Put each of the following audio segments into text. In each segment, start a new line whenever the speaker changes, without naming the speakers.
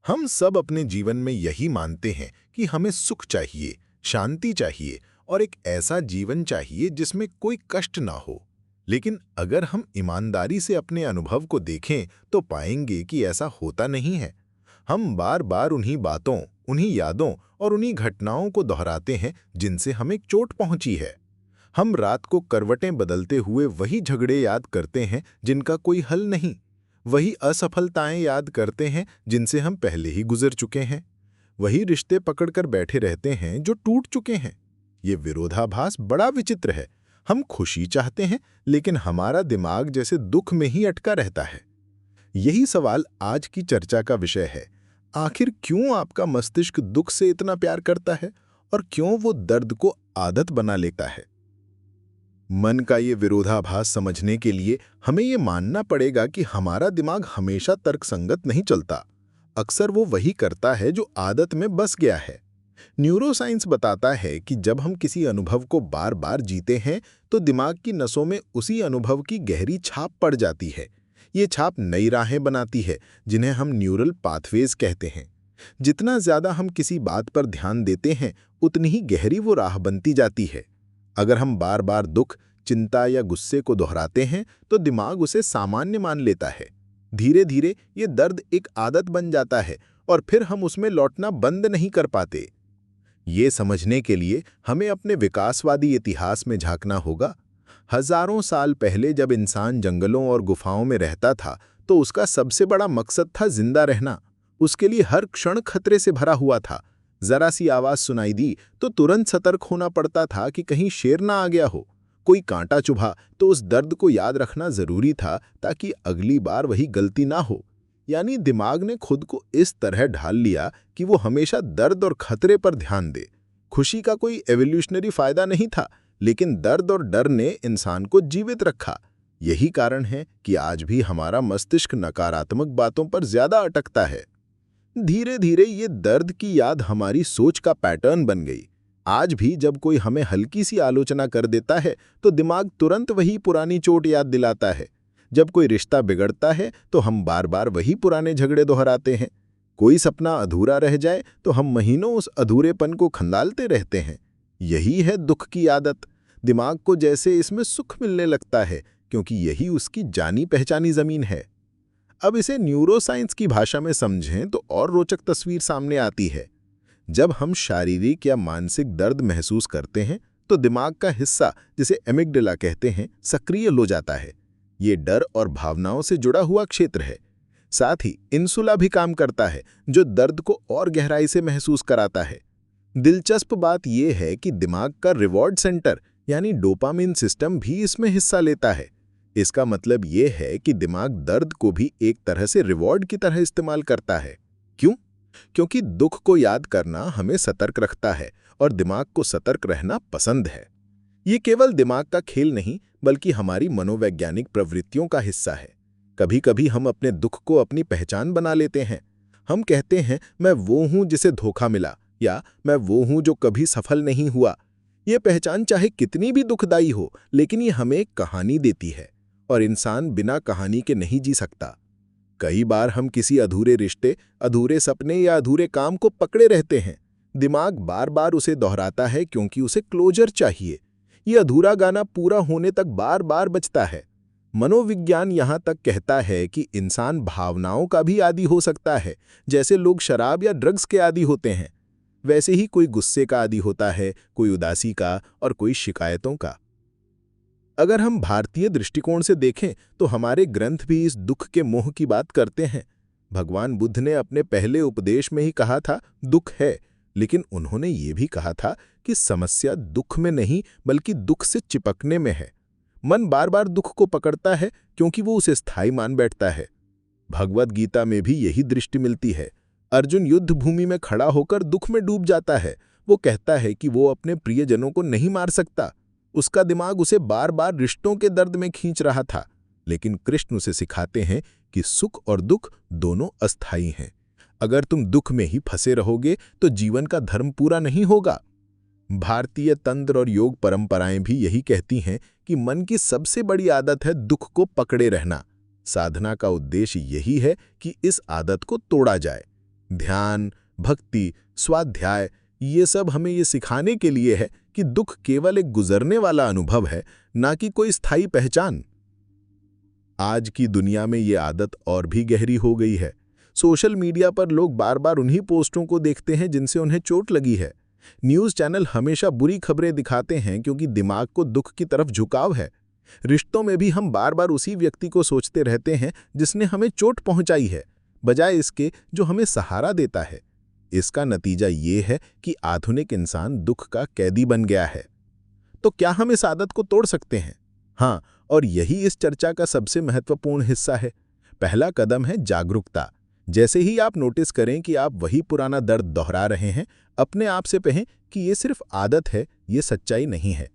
हम सब अपने जीवन में यही मानते हैं कि हमें सुख चाहिए, शांति चाहिए और एक ऐसा जीवन चाहिए जिसमें कोई कष्ट ना हो। लेकिन अगर हम ईमानदारी से अपने अनुभव को देखें तो पाएंगे कि ऐसा होता नहीं है। हम बार बार उन्हीं बातों, उन्हीं यादों और उन्हीं घटनाओं को दोहराते हैं जिनसे हमें चोट पहुंची है। हम रात को करवटें बदलते हुए वही झगड़े याद करते हैं जिनका कोई हल नहीं। वही असफलताएं याद करते हैं जिनसे हम पहले ही गुजर चुके हैं। वही रिश्ते पकड़कर बैठे रहते हैं जो टूट चुके हैं। ये विरोधाभास बड़ा विचित्र है। हम खुशी चाहते हैं लेकिन हमारा दिमाग जैसे दुख में ही अटका रहता है। यही सवाल आज की चर्चा का विषय है। आखिर क्यों आपका मस्तिष्क दुख से इतना प्यार करता है और क्यों वो दर्द को आदत बना लेता है? मन का ये विरोधाभास समझने के लिए हमें ये मानना पड़ेगा कि हमारा दिमाग हमेशा तर्कसंगत नहीं चलता। अक्सर वो वही करता है जो आदत में बस गया है। न्यूरोसाइंस बताता है कि जब हम किसी अनुभव को बार बार जीते हैं तो दिमाग की नसों में उसी अनुभव की गहरी छाप पड़ जाती है। ये छाप नई राहें बनाती है जिन्हें हम न्यूरल पाथवेज कहते हैं। जितना ज्यादा हम किसी बात पर ध्यान देते हैं उतनी ही गहरी वो राह बनती जाती है। अगर हम बार बार दुख, चिंता या गुस्से को दोहराते हैं तो दिमाग उसे सामान्य मान लेता है। धीरे धीरे ये दर्द एक आदत बन जाता है और फिर हम उसमें लौटना बंद नहीं कर पाते। ये समझने के लिए हमें अपने विकासवादी इतिहास में झांकना होगा। हजारों साल पहले जब इंसान जंगलों और गुफाओं में रहता था तो उसका सबसे बड़ा मकसद था जिंदा रहना। उसके लिए हर क्षण खतरे से भरा हुआ था। जरा सी आवाज सुनाई दी तो तुरंत सतर्क होना पड़ता था कि कहीं शेर ना आ गया हो। कोई कांटा चुभा तो उस दर्द को याद रखना जरूरी था ताकि अगली बार वही गलती ना हो। यानी दिमाग ने खुद को इस तरह ढाल लिया कि वो हमेशा दर्द और खतरे पर ध्यान दे। खुशी का कोई एवोल्यूशनरी फायदा नहीं था, लेकिन दर्द और डर ने इंसान को जीवित रखा। यही कारण है कि आज भी हमारा मस्तिष्क नकारात्मक बातों पर ज्यादा अटकता है। धीरे धीरे ये दर्द की याद हमारी सोच का पैटर्न बन गई। आज भी जब कोई हमें हल्की सी आलोचना कर देता है तो दिमाग तुरंत वही पुरानी चोट याद दिलाता है। जब कोई रिश्ता बिगड़ता है तो हम बार बार वही पुराने झगड़े दोहराते हैं। कोई सपना अधूरा रह जाए तो हम महीनों उस अधूरेपन को खंगालते रहते हैं। यही है दुख की आदत। दिमाग को जैसे इसमें सुख मिलने लगता है क्योंकि यही उसकी जानी पहचानी जमीन है। अब इसे न्यूरोसाइंस की भाषा में समझें तो और रोचक तस्वीर सामने आती है। जब हम शारीरिक या मानसिक दर्द महसूस करते हैं तो दिमाग का हिस्सा, जिसे एमिगडाला कहते हैं, सक्रिय हो जाता है। ये डर और भावनाओं से जुड़ा हुआ क्षेत्र है। साथ ही इंसुला भी काम करता है जो दर्द को और गहराई से महसूस कराता है। दिलचस्प बात यह है कि दिमाग का रिवॉर्ड सेंटर यानी डोपामिन सिस्टम भी इसमें हिस्सा लेता है। इसका मतलब ये है कि दिमाग दर्द को भी एक तरह से रिवॉर्ड की तरह इस्तेमाल करता है। क्यों? क्योंकि दुख को याद करना हमें सतर्क रखता है और दिमाग को सतर्क रहना पसंद है। ये केवल दिमाग का खेल नहीं बल्कि हमारी मनोवैज्ञानिक प्रवृत्तियों का हिस्सा है। कभी कभी हम अपने दुख को अपनी पहचान बना लेते हैं। हम कहते हैं, मैं वो हूं जिसे धोखा मिला, या मैं वो हूं जो कभी सफल नहीं हुआ। ये पहचान चाहे कितनी भी दुखदाई हो, लेकिन ये हमें एक कहानी देती है और इंसान बिना कहानी के नहीं जी सकता। कई बार हम किसी अधूरे रिश्ते, अधूरे सपने या अधूरे काम को पकड़े रहते हैं। दिमाग बार बार उसे दोहराता है क्योंकि उसे क्लोजर चाहिए। ये अधूरा गाना पूरा होने तक बार बार बजता है। मनोविज्ञान यहाँ तक कहता है कि इंसान भावनाओं का भी आदी हो सकता है। जैसे लोग शराब या ड्रग्स के आदी होते हैं, वैसे ही कोई गुस्से का आदी होता है, कोई उदासी का और कोई शिकायतों का। अगर हम भारतीय दृष्टिकोण से देखें तो हमारे ग्रंथ भी इस दुख के मोह की बात करते हैं। भगवान बुद्ध ने अपने पहले उपदेश में ही कहा था, दुख है, लेकिन उन्होंने ये भी कहा था कि समस्या दुख में नहीं बल्कि दुख से चिपकने में है। मन बार बार दुख को पकड़ता है क्योंकि वो उसे स्थायी मान बैठता है। भगवद गीता में भी यही दृष्टि मिलती है। अर्जुन युद्ध भूमि में खड़ा होकर दुख में डूब जाता है। वो कहता है कि वो अपने प्रियजनों को नहीं मार सकता। उसका दिमाग उसे बार बार रिश्तों के दर्द में खींच रहा था। लेकिन कृष्ण उसे सिखाते हैं कि सुख और दुख दोनों अस्थायी हैं। अगर तुम दुख में ही फंसे रहोगे तो जीवन का धर्म पूरा नहीं होगा। भारतीय तंत्र और योग परंपराएं भी यही कहती हैं कि मन की सबसे बड़ी आदत है दुख को पकड़े रहना। साधना का उद्देश्य यही है कि इस आदत को तोड़ा जाए। ध्यान, भक्ति, स्वाध्याय, ये सब हमें ये सिखाने के लिए है कि दुख केवल एक गुजरने वाला अनुभव है, ना कि कोई स्थायी पहचान। आज की दुनिया में ये आदत और भी गहरी हो गई है। सोशल मीडिया पर लोग बार बार उन्हीं पोस्टों को देखते हैं जिनसे उन्हें चोट लगी है। न्यूज़ चैनल हमेशा बुरी खबरें दिखाते हैं क्योंकि दिमाग को दुख की तरफ झुकाव है। रिश्तों में भी हम बार बार उसी व्यक्ति को सोचते रहते हैं जिसने हमें चोट पहुंचाई है, बजाय इसके जो हमें सहारा देता है। इसका नतीजा ये है कि आधुनिक इंसान दुख का कैदी बन गया है। तो क्या हम इस आदत को तोड़ सकते हैं? हाँ, और यही इस चर्चा का सबसे महत्वपूर्ण हिस्सा है। पहला कदम है जागरूकता। जैसे ही आप नोटिस करें कि आप वही पुराना दर्द दोहरा रहे हैं, अपने आप से कहें कि ये सिर्फ आदत है, ये सच्चाई नहीं है।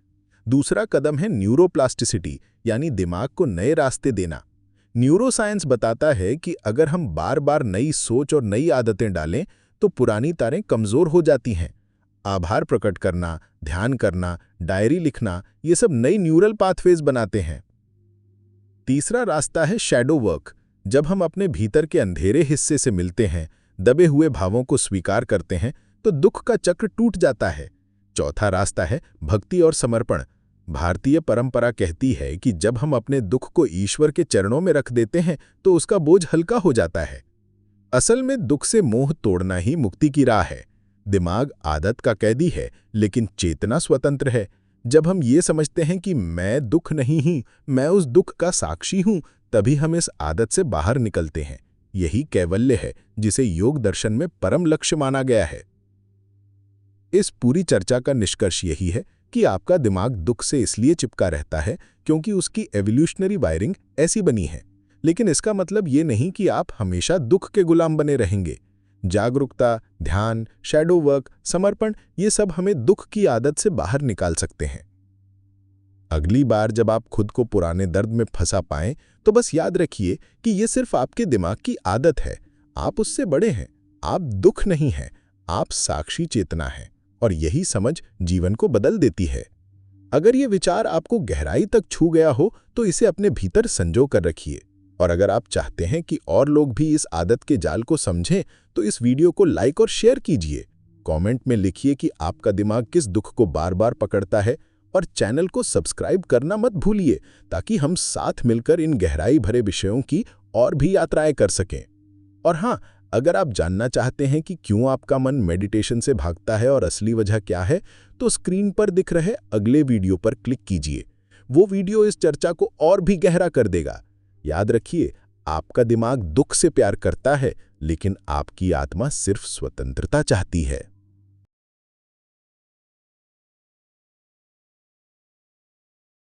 दूसरा कदम है न्यूरोप्लास्टिसिटी, यानी दिमाग को नए रास्ते देना। न्यूरोसाइंस बताता है कि अगर हम बार बार नई सोच और नई आदतें डालें तो पुरानी तारें कमज़ोर हो जाती हैं। आभार प्रकट करना, ध्यान करना, डायरी लिखना, ये सब नई न्यूरल पाथवेज बनाते हैं। तीसरा रास्ता है शैडो वर्क। जब हम अपने भीतर के अंधेरे हिस्से से मिलते हैं, दबे हुए भावों को स्वीकार करते हैं, तो दुख का चक्र टूट जाता है। चौथा रास्ता है भक्ति और समर्पण। भारतीय परंपरा कहती है कि जब हम अपने दुख को ईश्वर के चरणों में रख देते हैं तो उसका बोझ हल्का हो जाता है। असल में दुख से मोह तोड़ना ही मुक्ति की राह है। दिमाग आदत का कैदी है, लेकिन चेतना स्वतंत्र है। जब हम ये समझते हैं कि मैं दुख नहीं हूं, मैं उस दुख का साक्षी हूं, तभी हम इस आदत से बाहर निकलते हैं। यही कैवल्य है जिसे योग दर्शन में परम लक्ष्य माना गया है। इस पूरी चर्चा का निष्कर्ष यही है कि आपका दिमाग दुख से इसलिए चिपका रहता है क्योंकि उसकी एवोल्यूशनरी वायरिंग ऐसी बनी है। लेकिन इसका मतलब ये नहीं कि आप हमेशा दुख के गुलाम बने रहेंगे। जागरूकता, ध्यान, शैडो वर्क, समर्पण, ये सब हमें दुख की आदत से बाहर निकाल सकते हैं। अगली बार जब आप खुद को पुराने दर्द में फंसा पाएं, तो बस याद रखिए कि ये सिर्फ आपके दिमाग की आदत है। आप उससे बड़े हैं। आप दुख नहीं हैं, आप साक्षी चेतना हैं, और यही समझ जीवन को बदल देती है। अगर ये विचार आपको गहराई तक छू गया हो तो इसे अपने भीतर संजो कर रखिए। और अगर आप चाहते हैं कि और लोग भी इस आदत के जाल को समझें, तो इस वीडियो को लाइक और शेयर कीजिए। कमेंट में लिखिए कि आपका दिमाग किस दुख को बार बार पकड़ता है, और चैनल को सब्सक्राइब करना मत भूलिए ताकि हम साथ मिलकर इन गहराई भरे विषयों की और भी यात्राएं कर सकें। और हाँ, अगर आप जानना चाहते हैं कि क्यों आपका मन मेडिटेशन से भागता है और असली वजह क्या है, तो स्क्रीन पर दिख रहे अगले वीडियो पर क्लिक कीजिए। वो वीडियो इस चर्चा को और भी गहरा कर देगा। याद रखिए, आपका दिमाग दुख से प्यार करता है, लेकिन आपकी आत्मा सिर्फ स्वतंत्रता चाहती है।